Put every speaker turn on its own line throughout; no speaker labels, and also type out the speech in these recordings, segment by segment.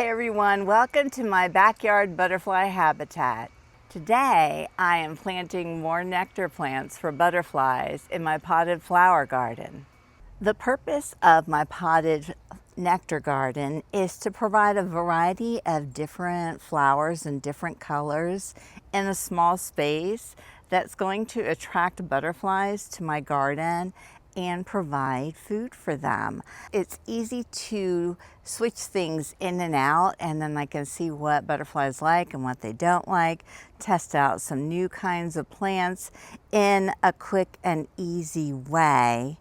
everyone, welcome to my backyard butterfly habitat. Today I am planting more nectar plants for butterflies in my potted flower garden. The purpose of my potted nectar garden is to provide a variety of different flowers and different colors in a small space that's going to attract butterflies to my garden and provide food for them. It's easy to switch things in and out, and then I can see what butterflies like and what they don't like, test out some new kinds of plants in a quick and easy way.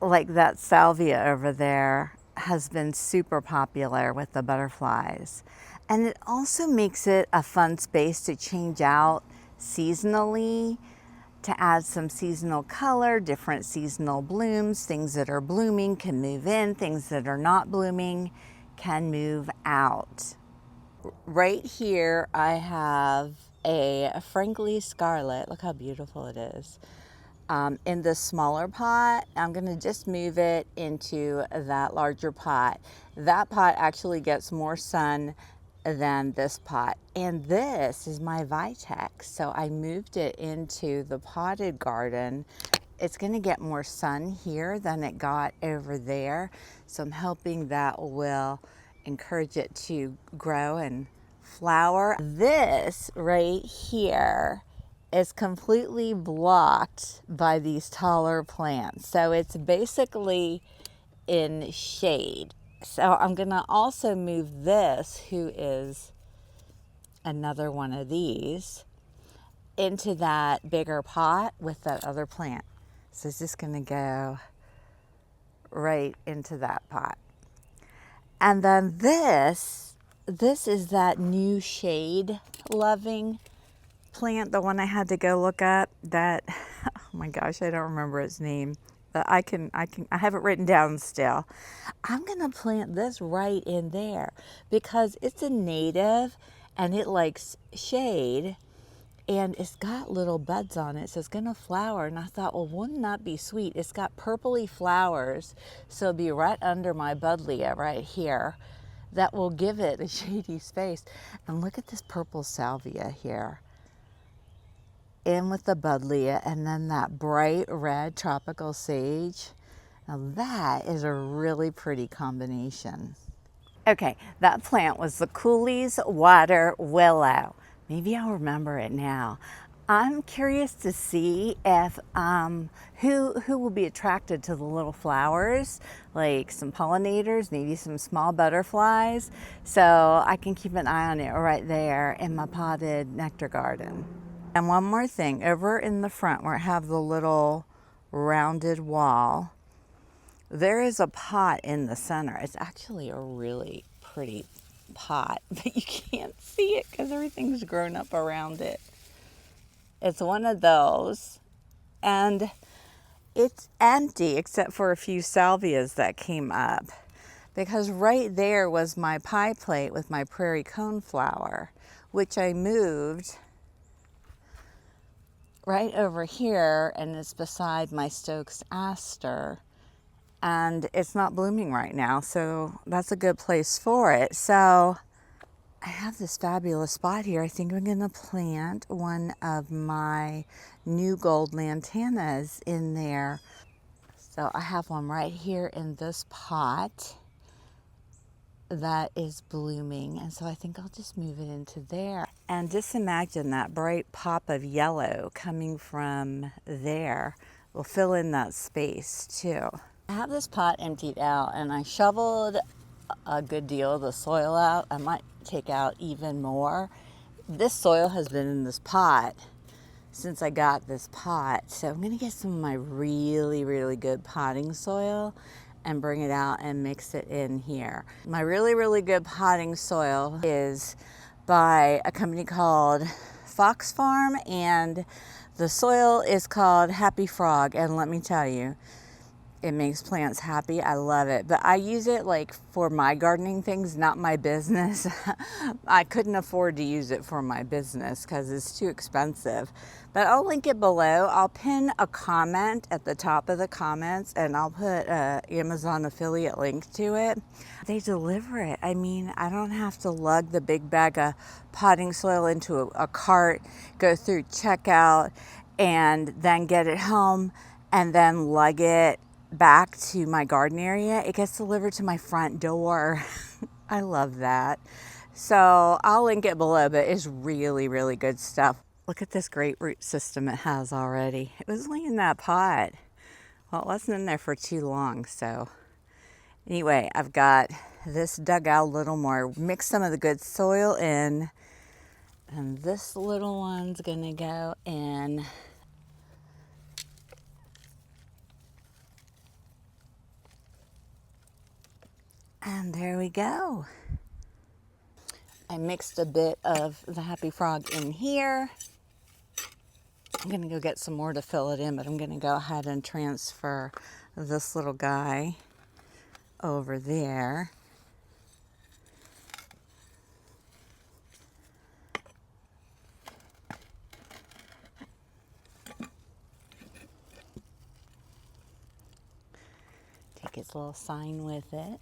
Like that salvia over there has been super popular with the butterflies. And it also makes it a fun space to change out seasonally, to add some seasonal color, different seasonal blooms. Things that are blooming can move in, things that are not blooming can move out. Right here I have a Frankly Scarlet. Look how beautiful it is. In the smaller pot, I'm gonna just move it into that larger pot. That pot actually gets more sun than this pot. And this is my Vitex, so I moved it into the potted garden. It's gonna get more sun here than it got over there. So I'm hoping that will encourage it to grow and flower. This right here is completely blocked by these taller plants. So it's basically in shade. So I'm gonna also move this, who is another one of these, into that bigger pot with that other plant. So it's just gonna go right into that pot. And then this is that new shade loving plant, the one I had to go look up, that, oh my gosh, I don't remember its name, but I have it written down still. I'm gonna plant this right in there because it's a native and it likes shade and it's got little buds on it, so it's gonna flower. And I thought, well, wouldn't that be sweet? It's got purpley flowers, so it'll be right under my buddleia right here. That will give it a shady space. And look at this purple salvia here, in with the buddleia, and then that bright red tropical sage. Now that is a really pretty combination. Okay, that plant was the Cooley's water willow. Maybe I'll remember it now. I'm curious to see if who will be attracted to the little flowers, like some pollinators, maybe some small butterflies. So I can keep an eye on it right there in my potted nectar garden. And one more thing, over in the front where I have the little rounded wall, there is a pot in the center. It's actually a really pretty pot, but you can't see it because everything's grown up around it. It's one of those, and it's empty except for a few salvias that came up, because right there was my pie plate with my prairie coneflower, which I moved right over here, and it's beside my Stokes aster, and it's not blooming right now, so that's a good place for it. So I have this fabulous spot here. I think I'm gonna plant one of my new gold lantanas in there. So I have one right here in this pot that is blooming, and so I think I'll just move it into there. And just imagine that bright pop of yellow coming from there will fill in that space too. I have this pot emptied out, and I shoveled a good deal of the soil out. I might take out even more. This soil has been in this pot since I got this pot, so I'm gonna get some of my really, really good potting soil and bring it out and mix it in here. My really, really good potting soil is by a company called Fox Farm, and the soil is called Happy Frog. And let me tell you, It makes plants happy. I love it. But I use it like for my gardening things, not my business. I couldn't afford to use it for my business because it's too expensive. But I'll link it below. I'll pin a comment at the top of the comments and I'll put an Amazon affiliate link to it. They deliver it. I mean, I don't have to lug the big bag of potting soil into a cart, go through checkout, and then get it home and then lug it back to my garden area. It gets delivered to my front door. I love that. So I'll link it below, but it's really, really good stuff. Look at this great root system it has already. It was only in that pot. Well, it wasn't in there for too long. So anyway, I've got this dug out a little more. Mix some of the good soil in. And this little one's gonna go in. And there we go. I mixed a bit of the Happy Frog in here. I'm gonna go get some more to fill it in, but I'm gonna go ahead and transfer this little guy over there. Take his little sign with it.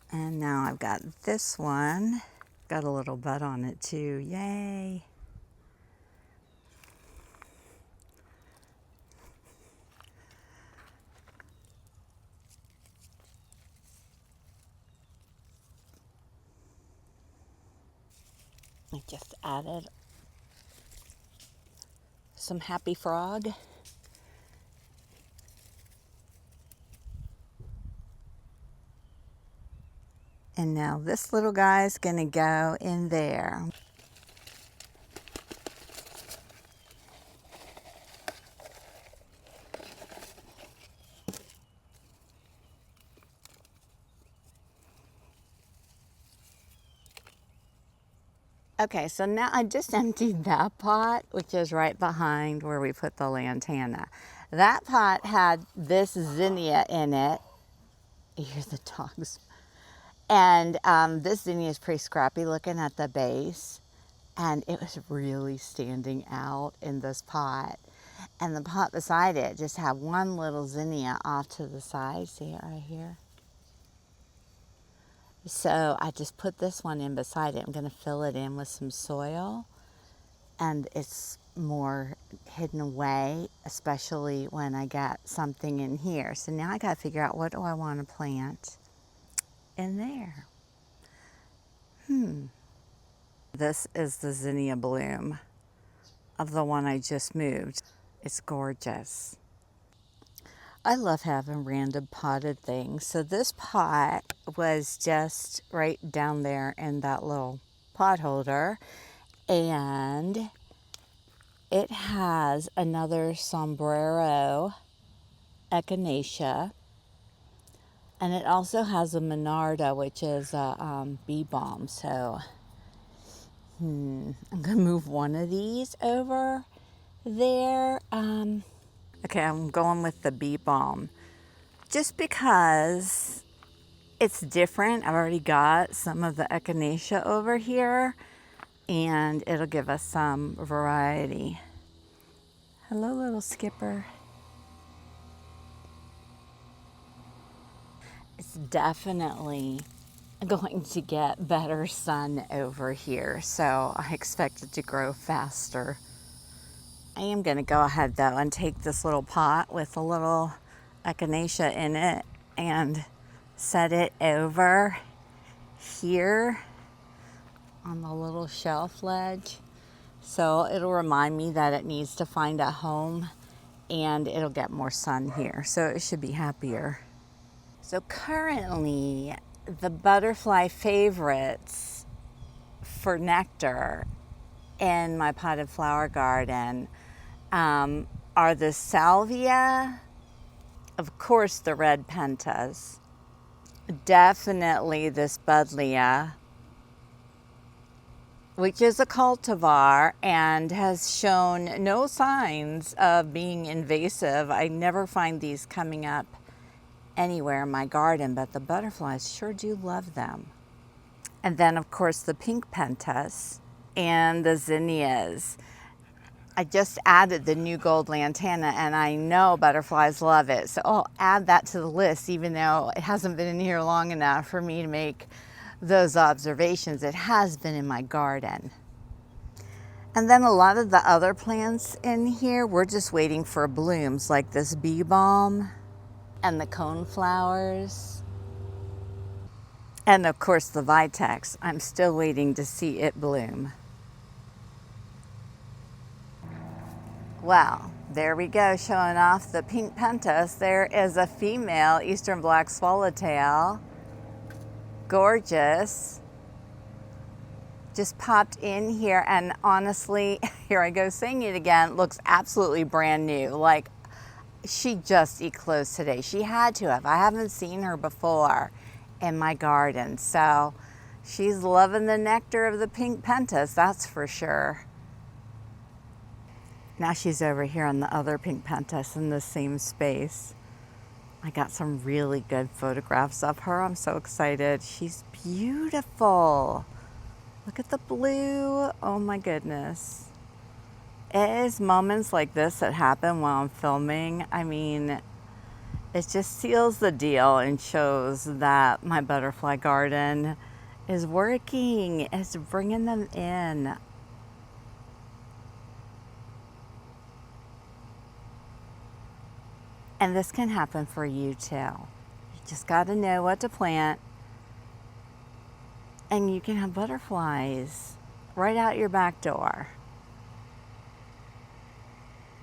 And now I've got this one. Got a little bud on it too. Yay. I just added some Happy Frog. And now this little guy's gonna go in there. Okay, so now I just emptied that pot, which is right behind where we put the lantana. That pot had this zinnia in it. You hear the dogs. And this zinnia is pretty scrappy looking at the base. And it was really standing out in this pot. And the pot beside it just had one little zinnia off to the side. See it right here? So I just put this one in beside it. I'm going to fill it in with some soil. And it's more hidden away, especially when I got something in here. So now I got to figure out, what do I want to plant in there? This is the zinnia bloom of the one I just moved. It's gorgeous. I love having random potted things. So this pot was just right down there in that little pot holder. And it has another sombrero echinacea. And it also has a monarda, which is a bee balm. So I'm gonna move one of these over there. Okay, I'm going with the bee balm just because it's different. I've already got some of the echinacea over here and it'll give us some variety. Hello, little skipper. It's definitely going to get better sun over here, so I expect it to grow faster. I am going to go ahead though and take this little pot with a little echinacea in it and set it over here on the little shelf ledge. So it'll remind me that it needs to find a home and it'll get more sun here. So it should be happier. So currently the butterfly favorites for nectar in my potted flower garden are the salvia, of course the red pentas, definitely this buddleia, which is a cultivar and has shown no signs of being invasive. I never find these coming up anywhere in my garden, but the butterflies sure do love them. And then of course the pink pentas and the zinnias. I just added the new gold lantana and I know butterflies love it. So I'll add that to the list even though it hasn't been in here long enough for me to make those observations. It has been in my garden. And then a lot of the other plants in here, we're just waiting for blooms, like this bee balm and the cone flowers. And of course the vitex, I'm still waiting to see it bloom. Well, there we go, showing off the pink pentas. There is a female eastern black swallowtail. Gorgeous. Just popped in here and honestly, here I go saying it again, looks absolutely brand new. Like she just eclosed today. She had to have. I haven't seen her before in my garden. So she's loving the nectar of the pink pentas, that's for sure. Now she's over here on the other pink pentas in the same space. I got some really good photographs of her. I'm so excited. She's beautiful. Look at the blue. Oh my goodness. It is moments like this that happen while I'm filming. I mean, it just seals the deal and shows that my butterfly garden is working. It's bringing them in. And this can happen for you too. You just got to know what to plant and you can have butterflies right out your back door.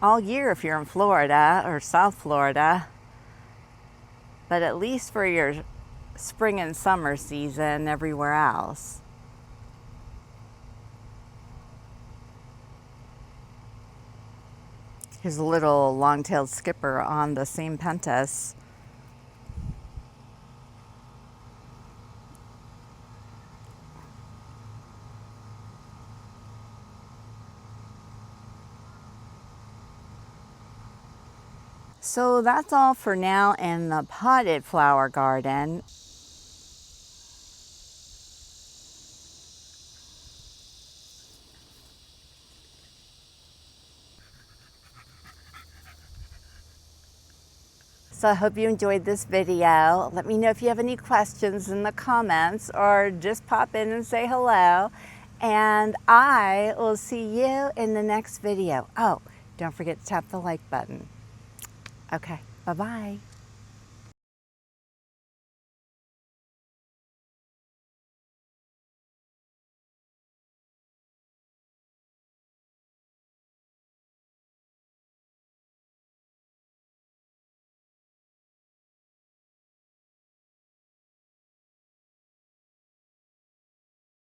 All year if you're in Florida or South Florida, but at least for your spring and summer season everywhere else. Here's a little long-tailed skipper on the same pentas. So that's all for now in the potted flower garden. So I hope you enjoyed this video. Let me know if you have any questions in the comments or just pop in and say hello. And I will see you in the next video. Oh, don't forget to tap the like button. Okay, bye-bye.